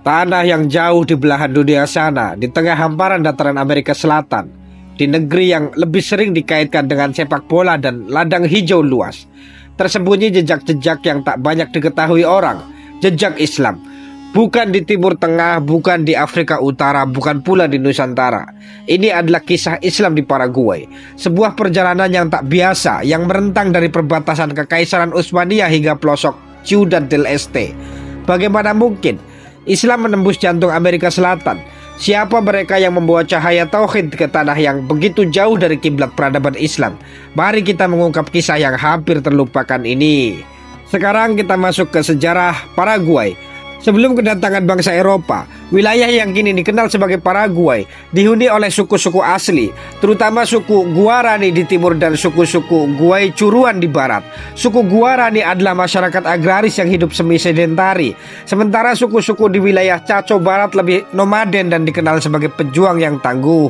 Tanah yang jauh di belahan dunia sana, di tengah hamparan dataran Amerika Selatan, di negeri yang lebih sering dikaitkan dengan sepak bola dan ladang hijau luas, tersembunyi jejak-jejak yang tak banyak diketahui orang. Jejak Islam, bukan di Timur Tengah, bukan di Afrika Utara, bukan pula di Nusantara. Ini adalah kisah Islam di Paraguay, sebuah perjalanan yang tak biasa, yang merentang dari perbatasan Kekaisaran Utsmaniyah hingga pelosok Ciudad del Este. Bagaimana mungkin Islam menembus jantung Amerika Selatan? Siapa mereka yang membawa cahaya tauhid ke tanah yang begitu jauh dari kiblat peradaban Islam? Mari kita mengungkap kisah yang hampir terlupakan ini. Sekarang kita masuk ke sejarah Paraguay. Sebelum kedatangan bangsa Eropa, wilayah yang kini dikenal sebagai Paraguay dihuni oleh suku-suku asli, terutama suku Guarani di timur dan suku-suku Guaycuruan di barat. Suku Guarani adalah masyarakat agraris yang hidup semi-sedentari, sementara suku-suku di wilayah Chaco Barat lebih nomaden dan dikenal sebagai pejuang yang tangguh.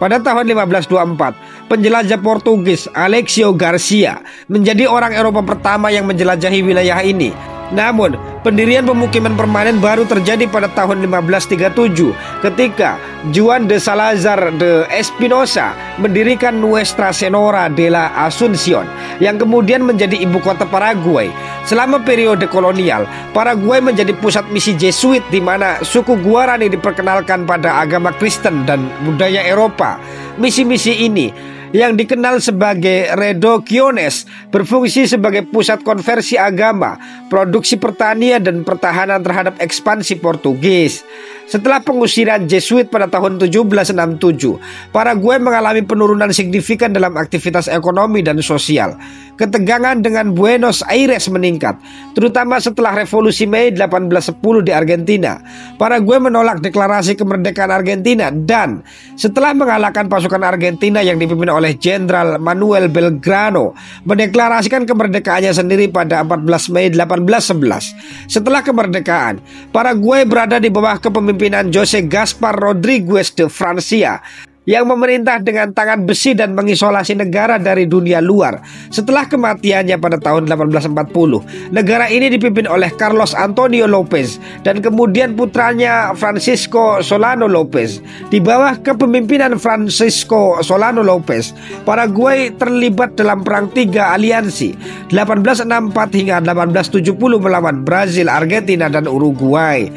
Pada tahun 1524, penjelajah Portugis Alexio Garcia menjadi orang Eropa pertama yang menjelajahi wilayah ini. Namun, pendirian pemukiman permanen baru terjadi pada tahun 1537 ketika Juan de Salazar de Espinosa mendirikan Nuestra Senora de la Asunción yang kemudian menjadi ibu kota Paraguay. Selama periode kolonial, Paraguay menjadi pusat misi Jesuit di mana suku Guarani diperkenalkan pada agama Kristen dan budaya Eropa. Misi-misi ini yang dikenal sebagai Reducciones berfungsi sebagai pusat konversi agama, produksi pertanian dan pertahanan terhadap ekspansi Portugis. Setelah pengusiran Jesuit pada tahun 1767, Paraguay mengalami penurunan signifikan dalam aktivitas ekonomi dan sosial. Ketegangan dengan Buenos Aires meningkat, terutama setelah Revolusi Mei 1810 di Argentina. Paraguay menolak deklarasi kemerdekaan Argentina dan setelah mengalahkan pasukan Argentina yang dipimpin oleh Jenderal Manuel Belgrano, mendeklarasikan kemerdekaannya sendiri pada 14 Mei 1811. Setelah kemerdekaan, Paraguay berada di bawah kepemimpinan Jose Gaspar Rodriguez de Francia yang memerintah dengan tangan besi dan mengisolasi negara dari dunia luar. Setelah kematiannya pada tahun 1840, negara ini dipimpin oleh Carlos Antonio López dan kemudian putranya Francisco Solano López. Di bawah kepemimpinan Francisco Solano López, Paraguay terlibat dalam perang tiga aliansi 1864 hingga 1870 melawan Brazil, Argentina, dan Uruguay,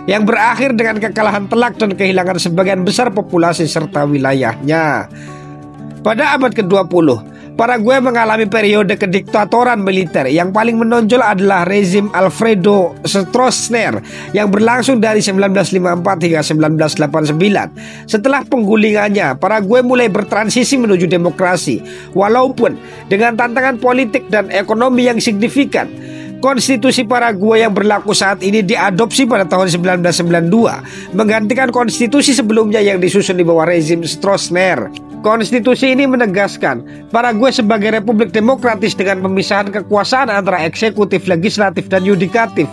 yang berakhir dengan kekalahan telak dan kehilangan sebagian besar populasi serta wilayahnya. Pada abad ke-20, Paraguay mengalami periode kediktatoran militer. Yang paling menonjol adalah rezim Alfredo Stroessner yang berlangsung dari 1954 hingga 1989. Setelah penggulingannya, Paraguay mulai bertransisi menuju demokrasi, walaupun dengan tantangan politik dan ekonomi yang signifikan. Konstitusi Paraguay yang berlaku saat ini diadopsi pada tahun 1992, menggantikan konstitusi sebelumnya yang disusun di bawah rezim Stroessner. Konstitusi ini menegaskan Paraguay sebagai republik demokratis dengan pemisahan kekuasaan antara eksekutif, legislatif, dan yudikatif.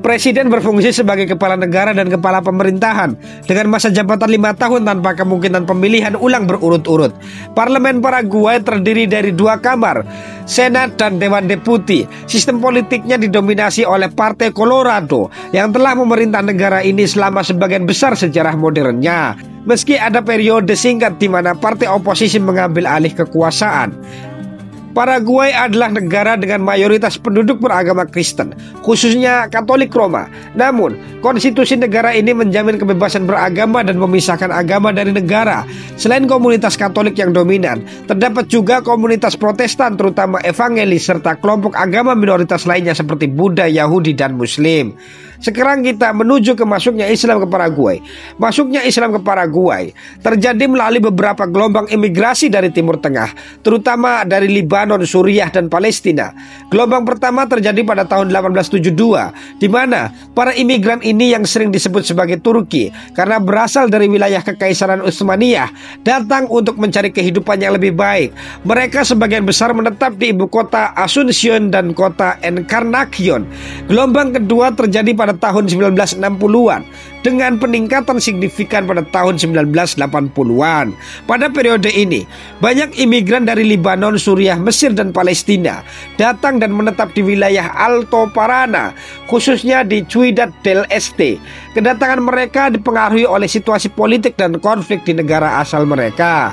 Presiden berfungsi sebagai kepala negara dan kepala pemerintahan dengan masa jabatan 5 tahun tanpa kemungkinan pemilihan ulang berurut-urut. Parlemen Paraguay terdiri dari 2 kamar, Senat dan Dewan Deputi. Sistem politiknya didominasi oleh Partai Colorado yang telah memerintah negara ini selama sebagian besar sejarah modernnya. Meski ada periode singkat di mana partai oposisi mengambil alih kekuasaan. Paraguay adalah negara dengan mayoritas penduduk beragama Kristen, khususnya Katolik Roma. Namun, konstitusi negara ini menjamin kebebasan beragama dan memisahkan agama dari negara. Selain komunitas Katolik yang dominan, terdapat juga komunitas Protestan, terutama evangelis, serta kelompok agama minoritas lainnya seperti Buddha, Yahudi, dan Muslim. Sekarang kita menuju ke masuknya Islam ke Paraguay. Masuknya Islam ke Paraguay terjadi melalui beberapa gelombang imigrasi dari Timur Tengah, terutama dari Libanon, Suriah, dan Palestina. Gelombang pertama terjadi pada tahun 1872, di mana para imigran ini yang sering disebut sebagai Turki karena berasal dari wilayah Kekaisaran Utsmaniyah datang untuk mencari kehidupan yang lebih baik. Mereka sebagian besar menetap di ibu kota Asunción dan kota Encarnación. Gelombang kedua terjadi pada tahun 1960-an. dengan peningkatan signifikan pada tahun 1980-an. Pada periode ini, banyak imigran dari Libanon, Suriah, Mesir, dan Palestina datang dan menetap di wilayah Alto Parana, khususnya di Ciudad del Este. Kedatangan mereka dipengaruhi oleh situasi politik dan konflik di negara asal mereka.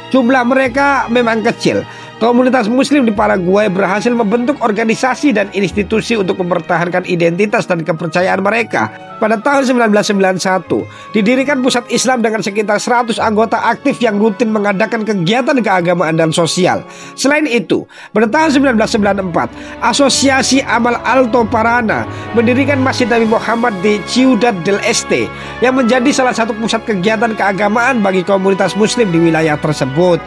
Jumlah mereka memang kecil. Komunitas Muslim di Paraguay berhasil membentuk organisasi dan institusi untuk mempertahankan identitas dan kepercayaan mereka. Pada tahun 1991, didirikan Pusat Islam dengan sekitar 100 anggota aktif yang rutin mengadakan kegiatan keagamaan dan sosial. Selain itu, pada tahun 1994, Asosiasi Amal Alto Parana mendirikan Masjid Nabi Muhammad di Ciudad del Este yang menjadi salah satu pusat kegiatan keagamaan bagi komunitas Muslim di wilayah tersebut.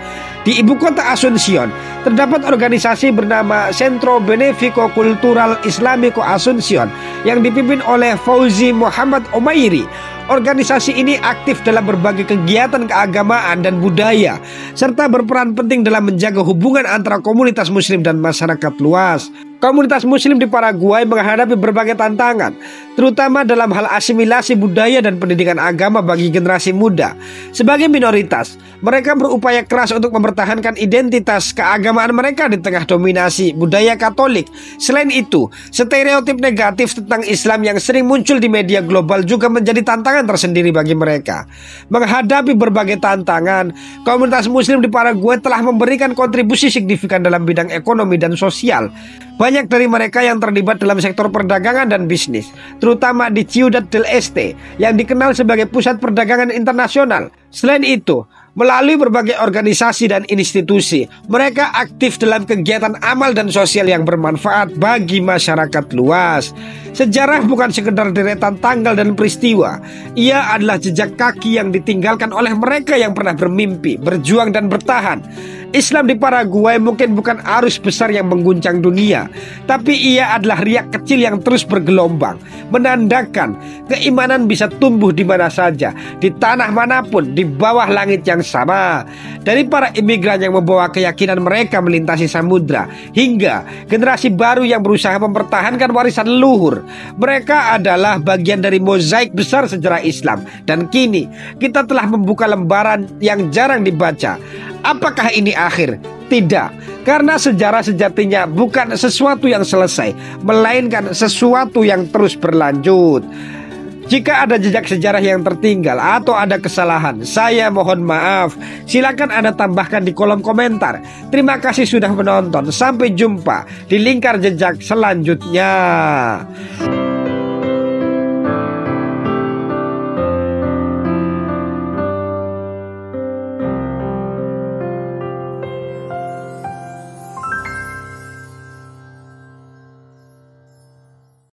Di ibu kota Asuncion, terdapat organisasi bernama Centro Benefico Cultural Islamico Asuncion yang dipimpin oleh Fauzi Muhammad Omairi. Organisasi ini aktif dalam berbagai kegiatan keagamaan dan budaya, serta berperan penting dalam menjaga hubungan antara komunitas Muslim dan masyarakat luas. Komunitas Muslim di Paraguay menghadapi berbagai tantangan, terutama dalam hal asimilasi budaya dan pendidikan agama bagi generasi muda. Sebagai minoritas, mereka berupaya keras untuk mempertahankan identitas keagamaan mereka di tengah dominasi budaya Katolik. Selain itu, stereotip negatif tentang Islam yang sering muncul di media global juga menjadi tantangan tersendiri bagi mereka. Menghadapi berbagai tantangan, komunitas Muslim di Paraguay telah memberikan kontribusi signifikan dalam bidang ekonomi dan sosial. Banyak dari mereka yang terlibat dalam sektor perdagangan dan bisnis, terutama di Ciudad del Este yang dikenal sebagai pusat perdagangan internasional. Selain itu, melalui berbagai organisasi dan institusi, mereka aktif dalam kegiatan amal dan sosial yang bermanfaat bagi masyarakat luas. Sejarah bukan sekedar deretan tanggal dan peristiwa. Ia adalah jejak kaki yang ditinggalkan oleh mereka yang pernah bermimpi, berjuang dan bertahan. Islam di Paraguay mungkin bukan arus besar yang mengguncang dunia, tapi ia adalah riak kecil yang terus bergelombang, menandakan keimanan bisa tumbuh di mana saja, di tanah manapun, di bawah langit yang sama. Dari para imigran yang membawa keyakinan mereka melintasi samudra, hingga generasi baru yang berusaha mempertahankan warisan leluhur, mereka adalah bagian dari mozaik besar sejarah Islam. Dan kini kita telah membuka lembaran yang jarang dibaca. Apakah ini akhir? Tidak, karena sejarah sejatinya bukan sesuatu yang selesai, melainkan sesuatu yang terus berlanjut. Jika ada jejak sejarah yang tertinggal atau ada kesalahan, saya mohon maaf. Silakan Anda tambahkan di kolom komentar. Terima kasih sudah menonton. Sampai jumpa di lingkar jejak selanjutnya.